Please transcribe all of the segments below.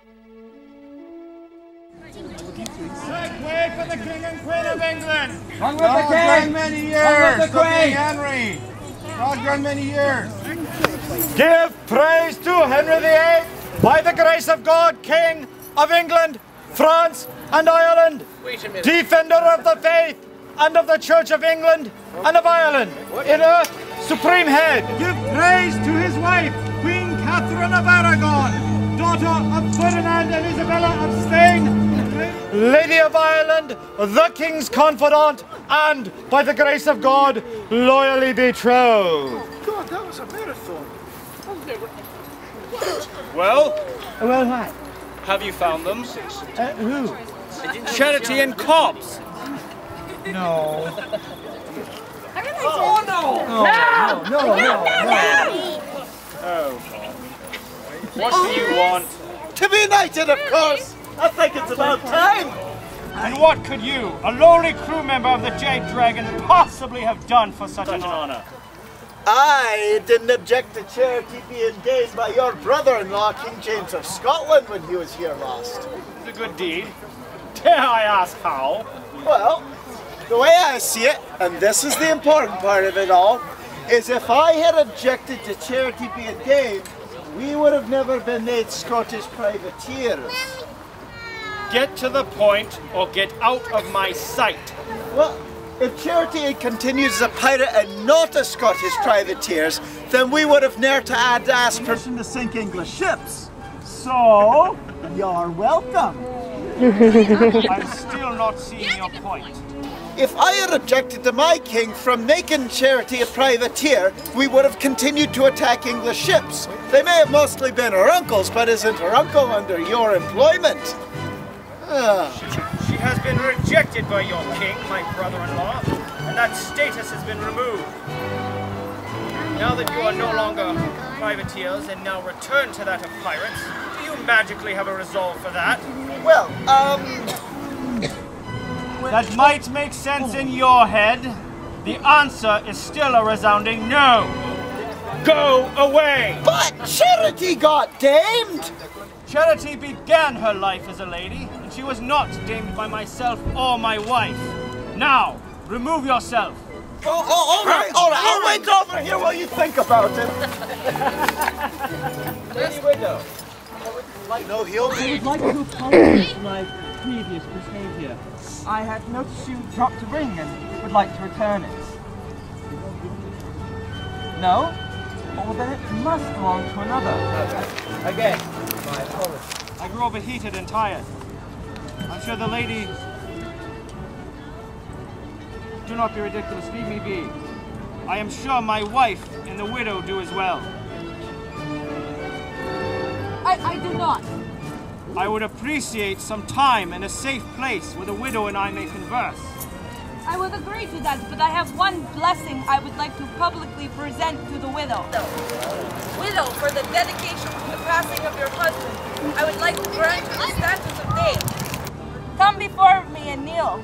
Make way for the King and Queen of England! Long live the King! Many years! Long live the Queen! Henry! God many years! Give praise to Henry VIII, by the grace of God, King of England, France and Ireland, defender of the faith and of the Church of England and of Ireland, in earth, supreme head. Give praise to his wife, Queen Catherine of Aragon, daughter of Ferdinand and Isabella of Spain, Lady of Ireland, the King's confidant, and, by the grace of God, loyally betrothed. Oh God, that was a marathon. Well? Well, what? Have you found them? Who? Charity and Cobbs. No. Oh no! No. Oh. What do you want? To be knighted, of course. I think it's about time. And what could you, a lowly crew member of the Jade Dragon, possibly have done for such an honor? I didn't object to charity being gained by your brother-in-law, King James of Scotland, when he was here last. It's a good deed. Dare I ask how? Well, the way I see it, and this is the important part of it all, is if I had objected to charity being gained, we would have never been made Scottish privateers. Get to the point or get out of my sight. Well, if charity continues as a pirate and not a Scottish privateers, then we would have never to ask permission to sink English ships. So, you're welcome. I'm still not seeing your point. If I had objected to my king from making charity a privateer, we would have continued to attack English ships. They may have mostly been her uncle's, but isn't her uncle under your employment? She has been rejected by your king, my brother-in-law, and that status has been removed. Now that you are no longer privateers and now return to that of pirates, do you magically have a resolve for that? Well, That might make sense in your head. The answer is still a resounding no. Go away! But Charity got damed! Charity began her life as a lady, and she was not damed by myself or my wife. Now, remove yourself. All right, I'll wait over here while you think about it. Lady Widow. No, he'll I would like to apologize for my previous behavior. I had noticed you dropped a ring and would like to return it. No? Well, then it must belong to another. Again, my apologies. I grew overheated and tired. I'm sure the lady... Do not be ridiculous, leave me be. I am sure my wife and the widow do as well. I do not. I would appreciate some time and a safe place where the widow and I may converse. I would agree to that, but I have one blessing I would like to publicly present to the widow. Widow, for the dedication to the passing of your husband, I would like to grant you the status of dame. Come before me and kneel.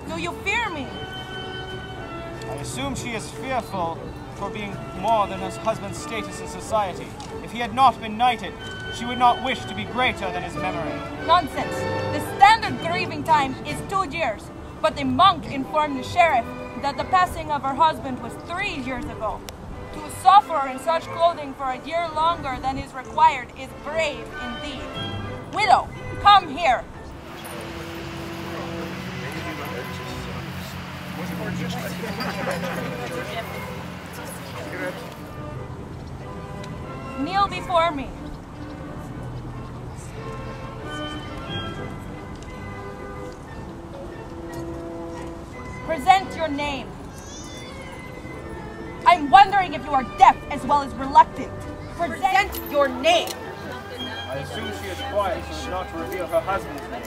Do you fear me? I assume she is fearful for being more than her husband's status in society. If he had not been knighted, she would not wish to be greater than his memory. Nonsense. The standard grieving time is 2 years, but the monk informed the sheriff that the passing of her husband was 3 years ago. To suffer in such clothing for a year longer than is required is brave indeed. Widow, come here. Kneel before me. Present your name. I'm wondering if you are deaf as well as reluctant. Present your name. I assume she is quiet so as not to reveal her husband's name.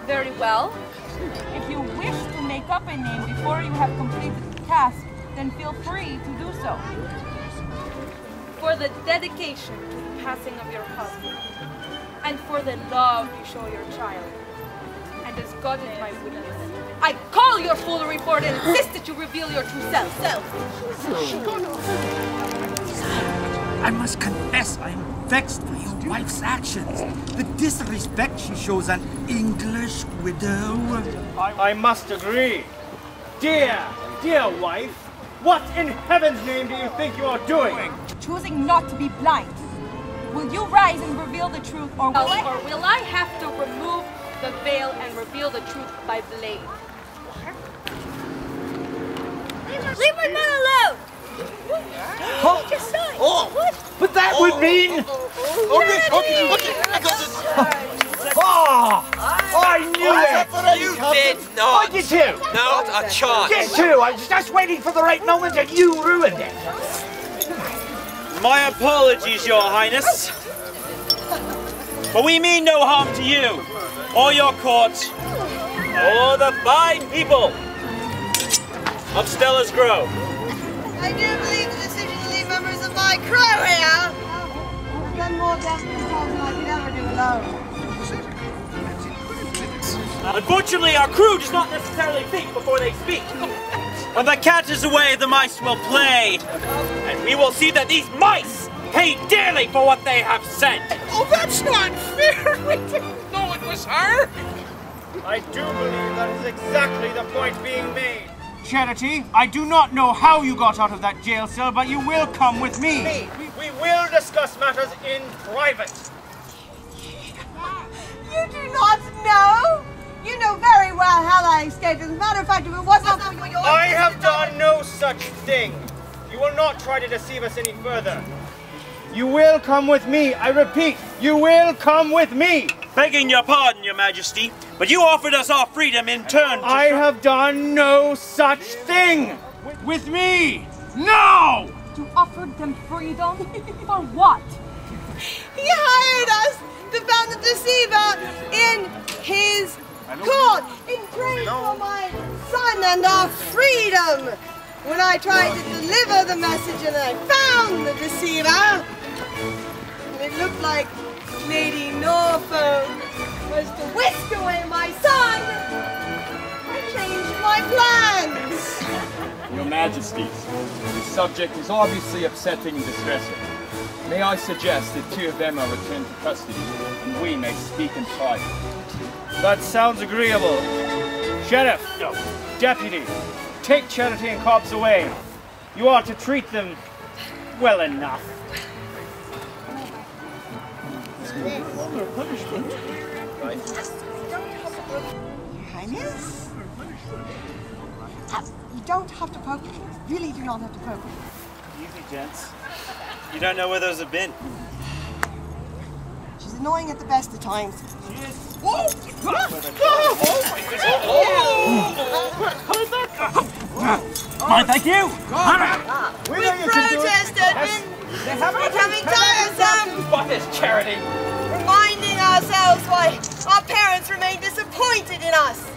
Very well. If you wish to make up a name before you have completed the task, then feel free to do so. For the dedication to the passing of your husband, and for the love you show your child, and as God is my witness, I call your full report and insist that you reveal your true self. I must confess I am vexed by your wife's actions. The disrespect she shows an English widow. I must agree. Dear wife, what in heaven's name do you think you are doing? Choosing not to be blind. Will you rise and reveal the truth, or will I have to remove the veil and reveal the truth by blade? Leave my man alone! Oh, What? But that would mean... Okay, I knew it! You did not. I did too! Not a chance. Did too! I was just waiting for the right moment and you ruined it! My apologies, Your Highness. But we mean no harm to you, or your court, or the fine people of Stella's Grove. I do believe the decision to leave members of my crew here. I've done more desperate times than I could ever do alone. Unfortunately, our crew does not necessarily think before they speak. When the cat is away, the mice will play. And we will see that these mice pay dearly for what they have said. Oh, that's not fair. We didn't know it was her. I do believe that is exactly the point being made. Charity, I do not know how you got out of that jail cell, but you will come with me. We will discuss matters in private. You do not know? You know very well how I escaped. As a matter of fact, if it wasn't for your... I have done no such thing. You will not try to deceive us any further. You will come with me. I repeat, you will come with me. Begging your pardon, Your Majesty, but you offered us our freedom in turn. I have done no such thing. With me. No! You offered them freedom? For what? He hired us to found the deceiver in his court in trade for my son and our freedom. When I tried to deliver the message and I found the deceiver, it looked like Lady Norfolk was to whisk away my son. I changed my plans. Your Majesties, the subject is obviously upsetting and distressing. May I suggest that 2 of them are returned to custody, and we may speak in private. That sounds agreeable. Sheriff, Deputy, take Charity and Cobbs away. You ought to treat them well enough. Your Highness? You don't have to poke me. You really do not have to poke me. Easy, gents. You don't know where those have been. She's annoying at the best of times. Fine, thank you! We protest, Edmund! It's becoming tiresome! What is Charity? Reminding ourselves why our parents remain disappointed in us!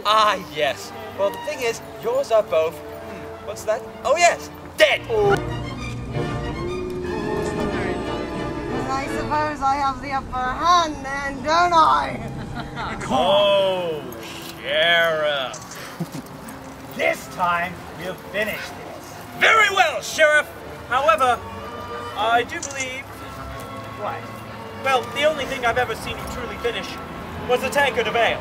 Ah, yes. Well, the thing is, yours are both... what's that? Oh, yes, dead! And I suppose I have the upper hand then, don't I? Oh, Sheriff. This time, we'll finish this. Very well, Sheriff. However, I do believe... What? Well, the only thing I've ever seen you truly finish was the tankard of ale.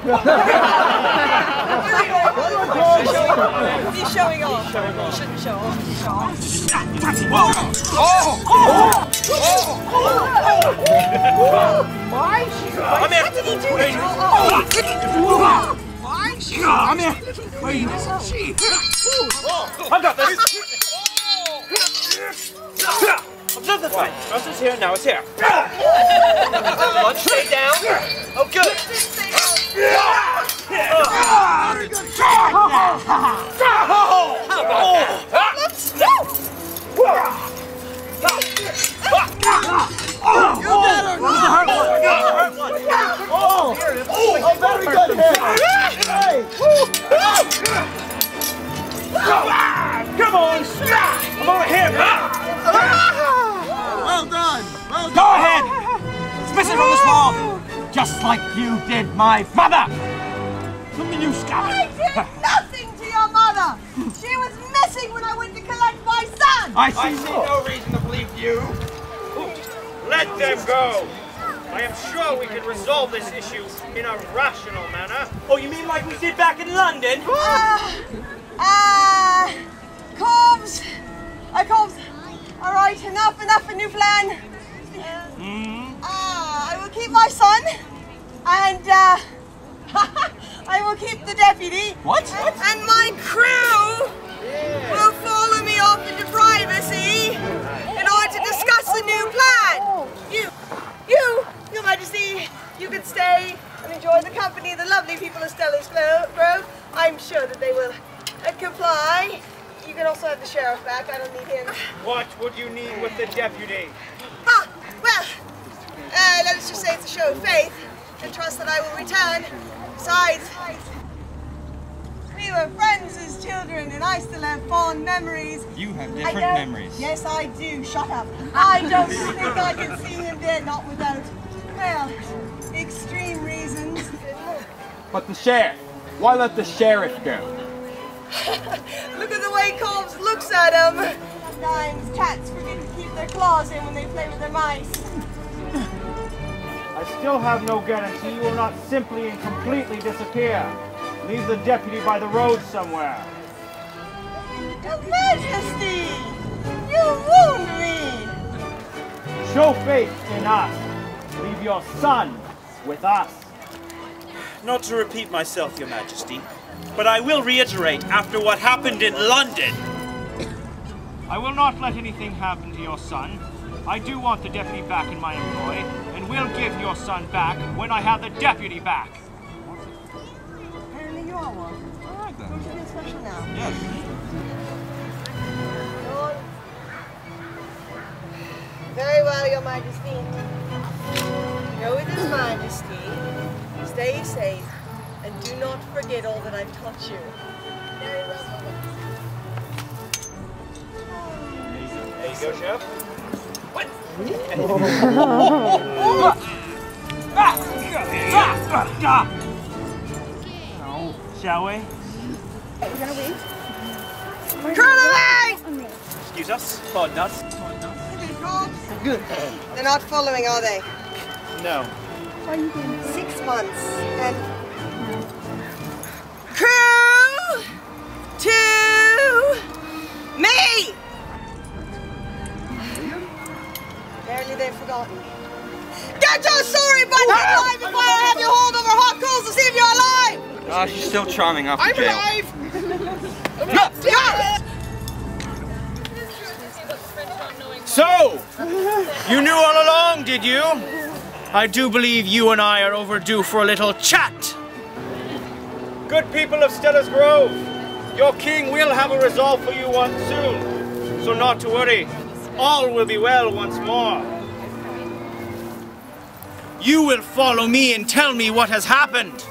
He's showing off. He shouldn't show off. He's showing Come here. What did he do? Come here! I got this. Observe the fight. First it's here, now it's here. Come on, stay down. Oh, good. very good hit! Hey! Come on! I'm over here! Well done! Well done! Go ahead! Smash it on this wall! Just like you did my mother! Look at you, scoundrel! I did nothing to your mother! She was missing when I went to collect my son! I I see no reason to believe you. Let them go! I am sure we can resolve this issue in a rational manner. Oh, you mean like we did back in London? Cobbs! Cobbs! Alright, enough, a new plan. I will keep my son, and I will keep the deputy. What? And my crew will follow me off into privacy in order to discuss the new plan. Your Majesty, you can stay and enjoy the company of the lovely people of Stella's Grove. I'm sure that they will comply. You can also have the sheriff back. I don't need him. What would you need with the deputy? Well, let us just say it's a show of faith and trust that I will return. Besides, we were friends as children and I still have fond memories. You have different memories. Yes, I do. Shut up. I don't think I can see him dead, not without, well, extreme reasons. But the sheriff, why let the sheriff go? Look at the way Cobbs looks at him. Sometimes cats forget to keep their claws in when they play with their mice. I still have no guarantee you will not simply and completely disappear. Leave the deputy by the road somewhere. Your Majesty! You wound me! Show faith in us. Leave your son with us. Not to repeat myself, Your Majesty, but I will reiterate after what happened in London. I will not let anything happen to your son. I do want the deputy back in my employ, and will give your son back when I have the deputy back. Apparently you are one. All right then. Don't you feel special now? Yes. Very well, Your Majesty. Go with His Majesty. Stay safe, and do not forget all that I've taught you. Very well. There you go, Sheriff. What? Shall we? We're gonna wait. Turn away! Excuse us. Pardon us. Good. They're not following, are they? No. 6 months and crew to me. Apparently they've forgotten. Get your sorry butt alive before I have you hauled over hot coals to see if you're alive. Ah, she's still charming after jail. I'm alive. So, you knew all along, did you? I do believe you and I are overdue for a little chat. Good people of Stella's Grove, your king will have a resolve for you once soon. So not to worry, all will be well once more. You will follow me and tell me what has happened.